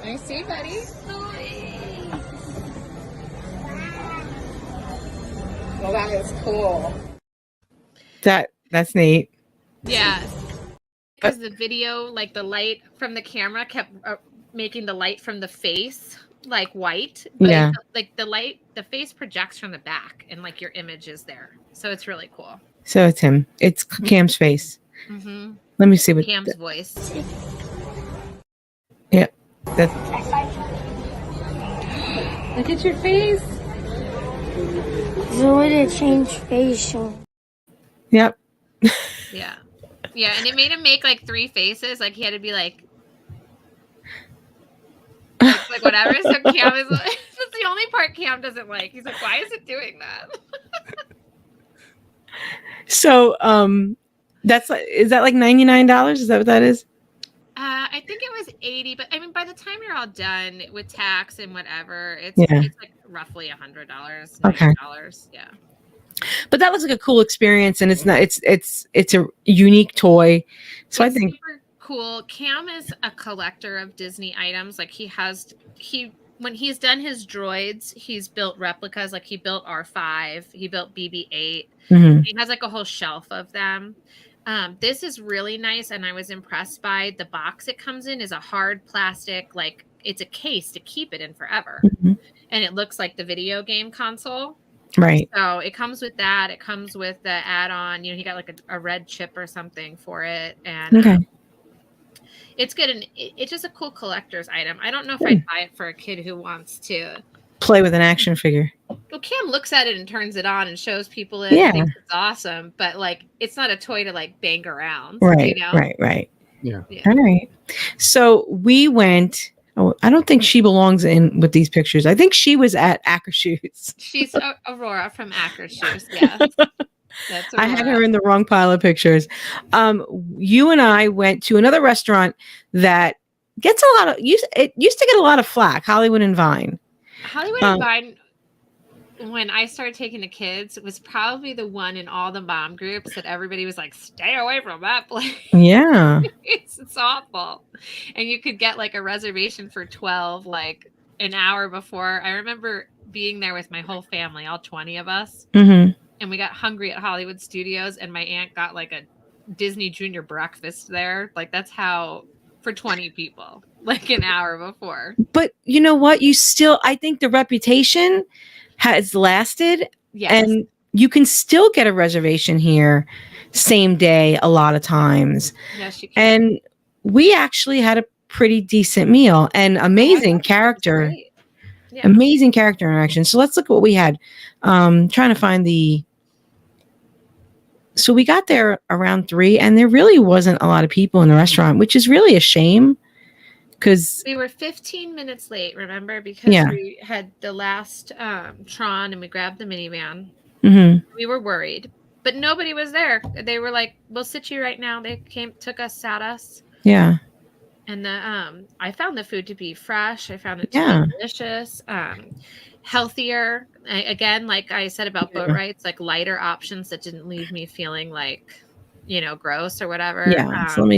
I see, buddy. Well, that is cool. That's neat. Yeah. Because the video, like the light from the camera kept making the light from the face like white. But like the face projects from the back, and like your image is there. So it's really cool. So it's him. It's Cam's face. Mm-hmm. Let me see what Cam's voice. Yeah. Look at your face. The way to change facial. Yep. Yeah. Yeah, and it made him make like 3 faces. Like he had to be like whatever. So Cam is that's the only part Cam doesn't like. He's like, why is it doing that? So is that like $99? Is that what that is? I think it was 80, but I mean, by the time you're all done with tax and whatever, it's like roughly $100, $90. Yeah. But that looks like a cool experience, and it's a unique toy. So it's I think super cool. Cam is a collector of Disney items. Like when he's done his droids, he's built replicas. Like he built R5, he built BB-8. Mm-hmm. He has like a whole shelf of them. This is really nice, and I was impressed by the box it comes in. Is a hard plastic, like it's a case to keep it in forever, and it looks like the video game console. Right. So it comes with that. It comes with the add-on. You know, he got like a red chip or something for it, and it's good. And it's just a cool collector's item. I don't know if I'd buy it for a kid who wants to play with an action figure. Well, Cam looks at it and turns it on and shows people it. Yeah. And thinks it's awesome, but like it's not a toy to like bang around. Right. You know? Right. Yeah. All right. So we went. Oh, I don't think she belongs in with these pictures. I think she was at Akershus. She's Aurora from Akershus. Yeah. That's Aurora. I had her in the wrong pile of pictures. You and I went to another restaurant that gets it used to get a lot of flack, Hollywood and Vine. Hollywood and Vine when I started taking the kids, it was probably the one in all the mom groups that everybody was like, stay away from that place. Yeah. It's awful. And you could get like a reservation for 12, like an hour before. I remember being there with my whole family, all 20 of us. Mm-hmm. And we got hungry at Hollywood Studios, and my aunt got like a Disney Junior breakfast there. Like that's how, for 20 people, like an hour before. But you know what? I think the reputation has lasted. Yes. And you can still get a reservation here same day a lot of times. Yes, you can. And we actually had a pretty decent meal and amazing character. Yeah. Amazing character interaction. So let's look at what we had. Trying to find so we got there around 3 and there really wasn't a lot of people in the restaurant, which is really a shame. Because we were 15 minutes late, remember? Because we had the last TRON and we grabbed the minivan. Mm-hmm. We were worried, but nobody was there. They were like, we'll sit you right now. They took us, sat us. Yeah. And I found the food to be fresh. I found it to be delicious, healthier. Again, like I said about boat rides, like lighter options that didn't leave me feeling like, gross or whatever. Yeah. So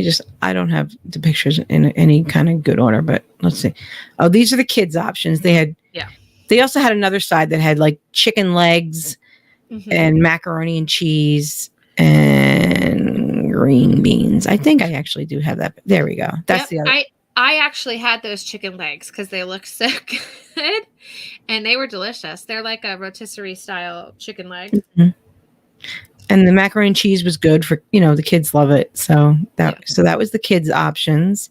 I don't have the pictures in any kind of good order, but let's see. Oh, these are the kids' options. They also had another side that had like chicken legs and macaroni and cheese and green beans. I think I actually do have that. There we go. That's the other. I actually had those chicken legs because they look so good and they were delicious. They're like a rotisserie style chicken leg. Mm-hmm. And the macaroni and cheese was good for, the kids love it. So that was the kids' options.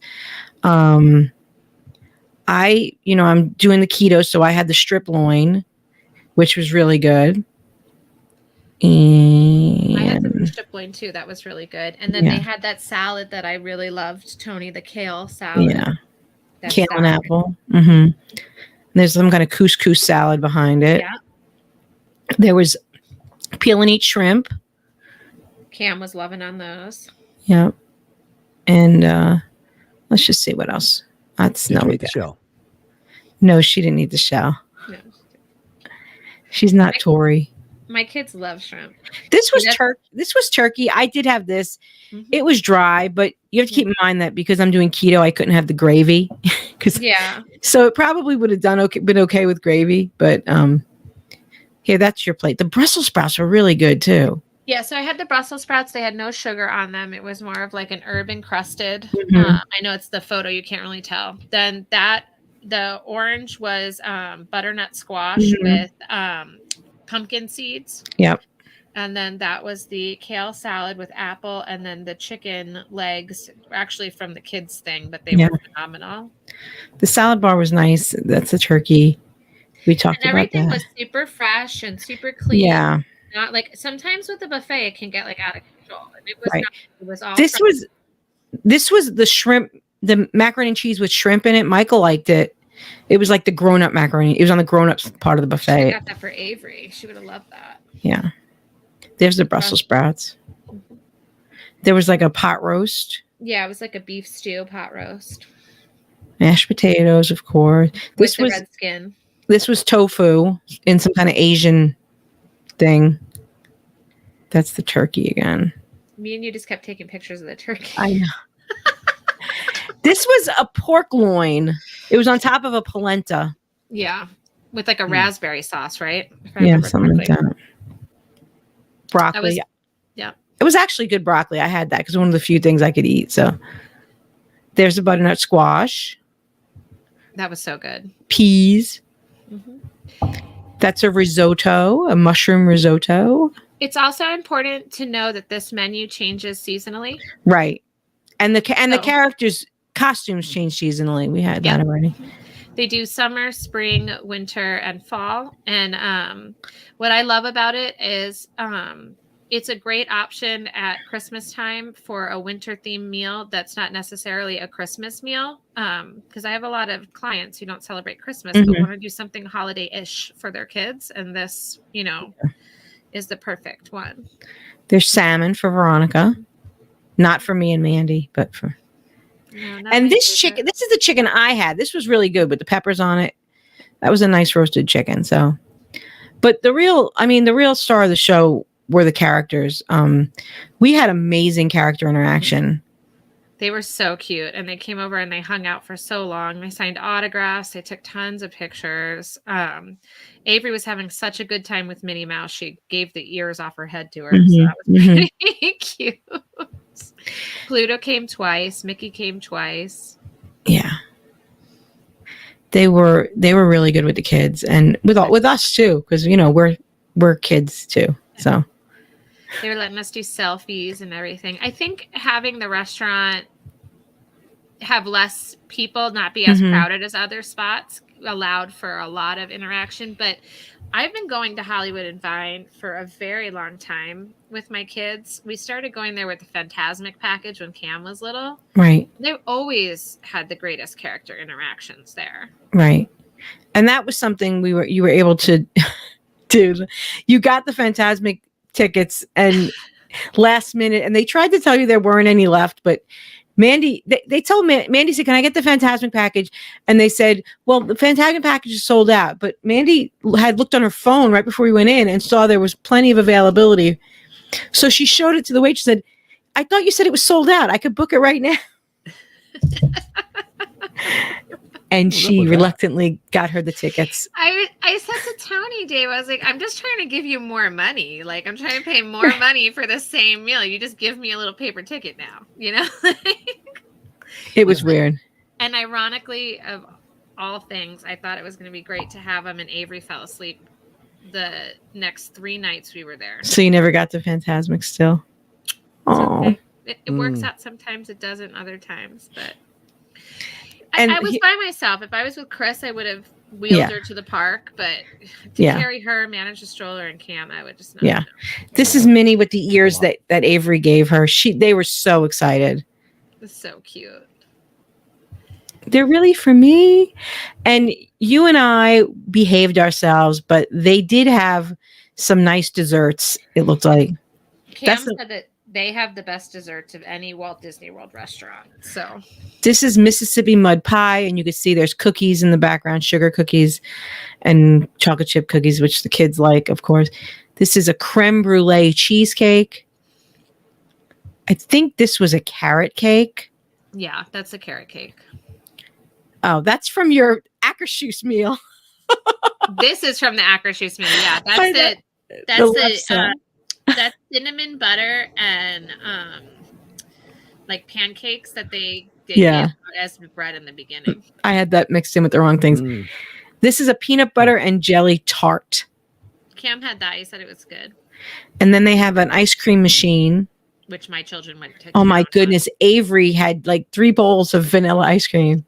I'm doing the keto, so I had the strip loin, which was really good. And I had the strip loin too. That was really good. And then they had that salad that I really loved, Tony, the kale salad. Yeah. Kale and apple. Mm-hmm. There's some kind of couscous salad behind it. Yeah. There was peel and eat shrimp. Cam was loving on those. Yeah. And let's just see what else. The shell. No, she didn't eat the shell. No. She's not Tori. My kids love shrimp. This was turkey. I did have this. Mm-hmm. It was dry, but you have to keep in mind that because I'm doing keto, I couldn't have the gravy. So it probably would have been okay with gravy. But here, that's your plate. The Brussels sprouts are really good too. Yeah, so I had the Brussels sprouts. They had no sugar on them. It was more of like an herb encrusted. Mm-hmm. I know it's the photo. You can't really tell. Then the orange was butternut squash with pumpkin seeds. Yep. And then that was the kale salad with apple. And then the chicken legs were actually from the kids thing, but they were phenomenal. The salad bar was nice. That's the turkey. We talked about that. And everything was super fresh and super clean. Yeah. Not like sometimes with the buffet, it can get like out of control. And it was not, it was all this was the shrimp, the macaroni and cheese with shrimp in it. Michael liked it. It was like the grown-up macaroni. It was on the grown-up part of the buffet. I got that for Avery. She would have loved that. Yeah. There's the Brussels sprouts. Mm-hmm. There was like a pot roast. Yeah, it was like a beef stew pot roast. Mashed potatoes, of course. With the red skin. This was tofu in some kind of Asian thing. That's the turkey again. Me and you just kept taking pictures of the turkey. I know. This was a pork loin. It was on top of a polenta. Yeah. With like a raspberry sauce, right? Yeah, something like that. Broccoli. It was actually good broccoli. I had that because one of the few things I could eat. So there's a butternut squash. That was so good. Peas. Mm-hmm. That's a risotto, a mushroom risotto. It's also important to know that this menu changes seasonally. Right. And the characters' costumes change seasonally. We had that already. They do summer, spring, winter, and fall. And what I love about it is it's a great option at Christmas time for a winter themed meal that's not necessarily a Christmas meal. Because I have a lot of clients who don't celebrate Christmas, but want to do something holiday-ish for their kids. And this, is the perfect one. There's salmon for Veronica. Not for me and Mandie, but for... No, and this chicken, this is the chicken I had. This was really good with the peppers on it. That was a nice roasted chicken. So But the real star of the show were the characters. We had amazing character interaction. They were so cute, and they came over and they hung out for so long. They signed autographs. They took tons of pictures. Avery was having such a good time with Minnie Mouse. She gave the ears off her head to her. So that was pretty cute. Pluto came twice. Mickey came twice. Yeah. They were really good with the kids and with us too, because we're kids too. So they were letting us do selfies and everything. I think having the restaurant have less people, not be as crowded as other spots, allowed for a lot of interaction. But I've been going to Hollywood and Vine for a very long time with my kids. We started going there with the Fantasmic package when Cam was little. Right. They always had the greatest character interactions there. Right. And that was something you were able to do. You got the Fantasmic tickets and last minute, and they tried to tell you there weren't any left, but Mandie, they told Mandie said, "Can I get the Fantasmic package?" And they said, "Well, the Fantasmic package is sold out." But Mandie had looked on her phone right before we went in and saw there was plenty of availability. So she showed it to the waitress and said, "I thought you said it was sold out. I could book it right now." And she reluctantly got her the tickets. I said to Tony, Dave, I was like, I'm just trying to give you more money. Like, I'm trying to pay more money for the same meal. You just give me a little paper ticket now, It was weird. And ironically, of all things, I thought it was going to be great to have him, and Avery fell asleep the next 3 nights we were there. So you never got to Fantasmic still? Oh, okay. It works out sometimes. It doesn't other times, but... I was by myself. If I was with Chris, I would have wheeled her to the park, but to carry her, manage a stroller, and Cam, I would just not. Yeah. This is Minnie with the ears that Avery gave her. They were so excited. It's so cute. They're really for me. And you and I behaved ourselves, but they did have some nice desserts, it looked like. Cam said that they have the best desserts of any Walt Disney World restaurant. So this is Mississippi mud pie, and you can see there's cookies in the background, sugar cookies and chocolate chip cookies, which the kids like, of course. This is a creme brulee cheesecake. I think this was a carrot cake. Yeah, that's a carrot cake. Oh, that's from your Akershus meal. This is from the Akershus meal. Yeah, that's it. That's that's cinnamon butter and like pancakes that they give as bread in the beginning. I had that mixed in with the wrong things. This is a peanut butter and jelly tart. Cam had that. He said it was good. And then they have an ice cream machine, which my children went to. Oh my goodness. Avery had like 3 bowls of vanilla ice cream.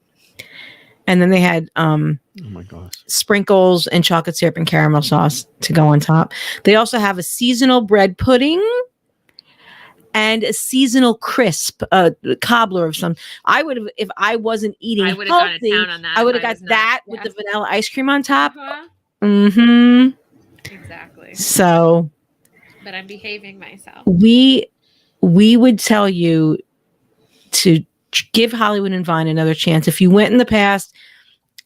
And then they had oh my gosh, sprinkles and chocolate syrup and caramel sauce to go on top. They also have a seasonal bread pudding and a seasonal crisp, cobbler of some. I would have, if I wasn't eating healthy, gone to town on that. I would have got that with the vanilla ice cream on top. Exactly. So, but I'm behaving myself. We would tell you to give Hollywood and Vine another chance. If you went in the past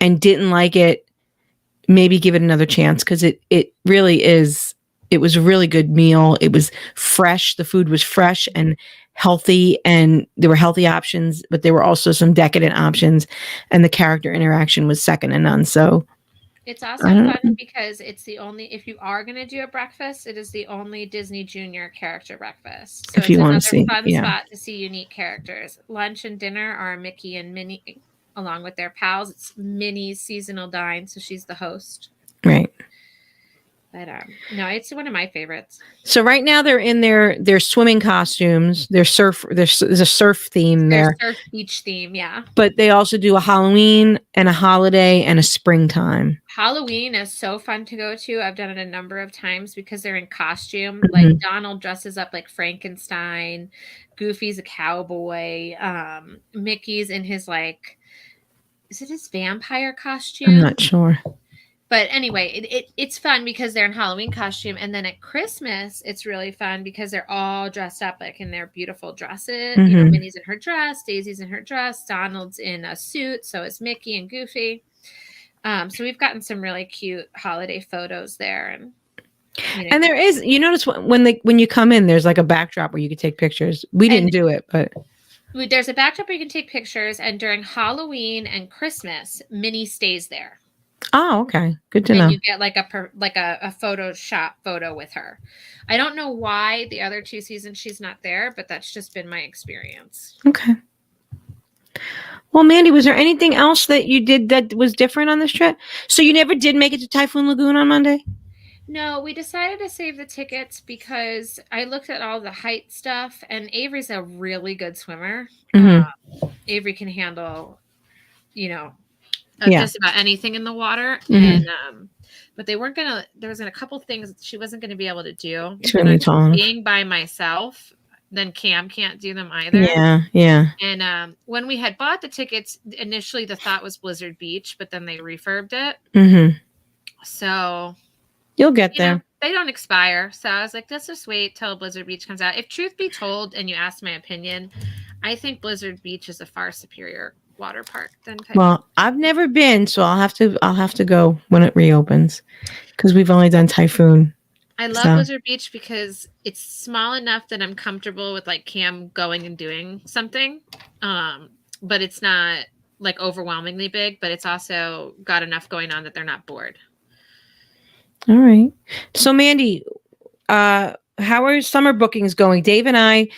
and didn't like it, maybe give it another chance, because it really is. It was a really good meal. It was fresh. The food was fresh and healthy, and there were healthy options, but there were also some decadent options, and the character interaction was second to none. So it's also fun because it's the only, if you are going to do a breakfast, it is the only Disney Junior character breakfast. So if you want to see, fun spot to see unique characters. Lunch and dinner are Mickey and Minnie, along with their pals. It's Minnie's seasonal dine, so she's the host. Right. But no, it's one of my favorites. So right now they're in their swimming costumes. There's a surf theme there. Surf beach theme, yeah. But they also do a Halloween and a holiday and a springtime. Halloween is so fun to go to. I've done it a number of times because they're in costume. Like Donald dresses up like Frankenstein, Goofy's a cowboy, Mickey's in his like, is it his vampire costume? I'm not sure. But anyway, it's fun because they're in Halloween costume. And then at Christmas, it's really fun because they're all dressed up like in their beautiful dresses. You know, Minnie's in her dress, Daisy's in her dress, Donald's in a suit, so is Mickey and Goofy. So we've gotten some really cute holiday photos there. And You know? And there is, you notice when you come in, there's like a backdrop where you could take pictures. We didn't do it, but there's a backdrop where you can take pictures, and during Halloween and Christmas, Minnie stays there. oh, okay, good to know. And you get like a Photoshop photo with her. I don't know why the other 2 seasons she's not there, but that's just been my experience. Okay. Well, Mandie, was there anything else that you did that was different on this trip? So you never did make it to Typhoon Lagoon on Monday? No, we decided to save the tickets because I looked at all the height stuff, and Avery's a really good swimmer. Avery can handle, just about anything in the water. And but they weren't gonna. There was a couple things she wasn't gonna be able to do. Being by myself, then Cam can't do them either. Yeah. And when we had bought the tickets, initially the thought was Blizzard Beach, but then they refurbed it. So you'll get there. They don't expire. So I was like, let's just wait till Blizzard Beach comes out. If truth be told, and you asked my opinion, I think Blizzard Beach is a far superior water park than Typhoon. Well, I've never been, so I'll have to go when it reopens because we've only done Typhoon. I love Blizzard Beach because it's small enough that I'm comfortable with like Cam going and doing something. But it's not like overwhelmingly big, but it's also got enough going on that they're not bored. All right. So Mandie, how are summer bookings going? Dave and I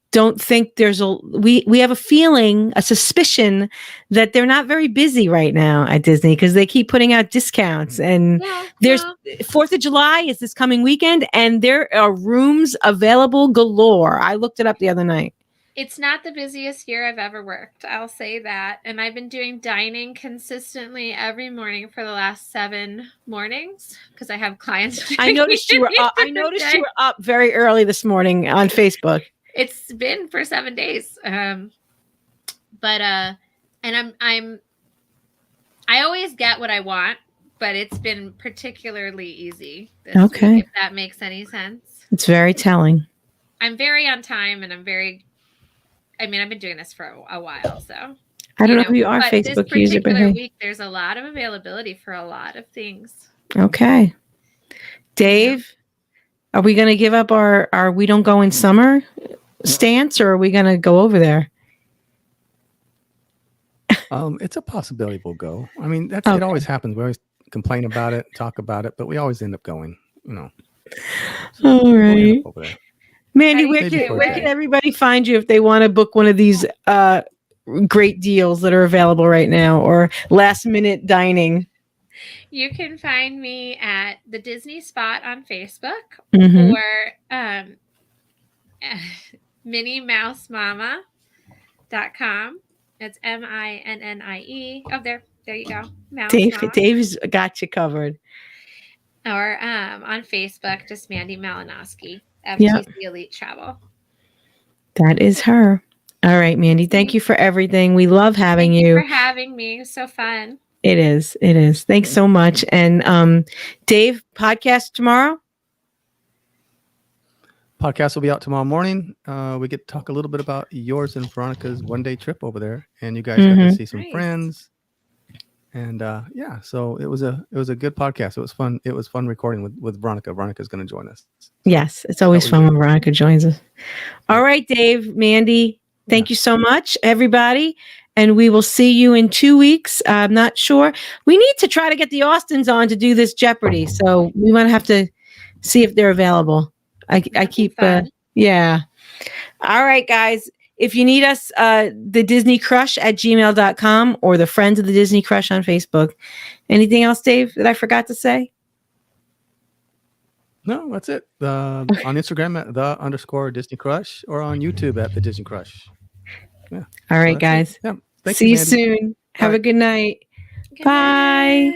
don't think we have a feeling, a suspicion that they're not very busy right now at Disney because they keep putting out discounts, and there's 4th of July is this coming weekend, and there are rooms available galore. I looked it up the other night. It's not the busiest year I've ever worked. I'll say that. And I've been doing dining consistently every morning for the last 7 mornings because I have clients. I noticed you were up very early this morning on Facebook. It's been for 7 days. And I always get what I want, but it's been particularly easy this week, if that makes any sense. It's very telling. I'm very on time, and I've been doing this for a while, so I don't know who you are, Facebook user, but hey. Week, there's a lot of availability for a lot of things. Okay. Dave, are we going to give up our we don't go in summer stance, or are we going to go over there? It's a possibility we'll go. I mean, it always happens. We always complain about it, talk about it, but we always end up going, All right. Over there. Mandie, where can everybody find you if they want to book one of these great deals that are available right now, or last minute dining? You can find me at the Disney Spot on Facebook, or MinnieMouseMama.com. It's MINNIE. Oh, there you go. Dave's got you covered. Or on Facebook, just Mandie Malinoski, FTC Elite Travel. That is her. All right, Mandie, thank you for everything. We love having you. Thank you for having me. It was so fun. It is. Thanks so much. And Dave, podcast tomorrow? Podcast will be out tomorrow morning. We get to talk a little bit about yours and Veronica's one-day trip over there, and you guys got to see some friends. And so it was a good podcast. It was fun. It was fun recording with Veronica. Veronica's going to join us. Yes, it's always fun when Veronica joins us. All right, Dave, Mandie, thank you so much, everybody. And we will see you in 2 weeks. I'm not sure. We need to try to get the Austins on to do this Jeopardy. So we might have to see if they're available. I keep, All right, guys. If you need us, the Disney Crush at gmail.com or the Friends of the Disney Crush on Facebook. Anything else, Dave, that I forgot to say? No, that's it. On Instagram at _Disney Crush, or on YouTube at the Disney Crush. Yeah. All right, guys. Yeah. See you soon. Have a good night. Bye.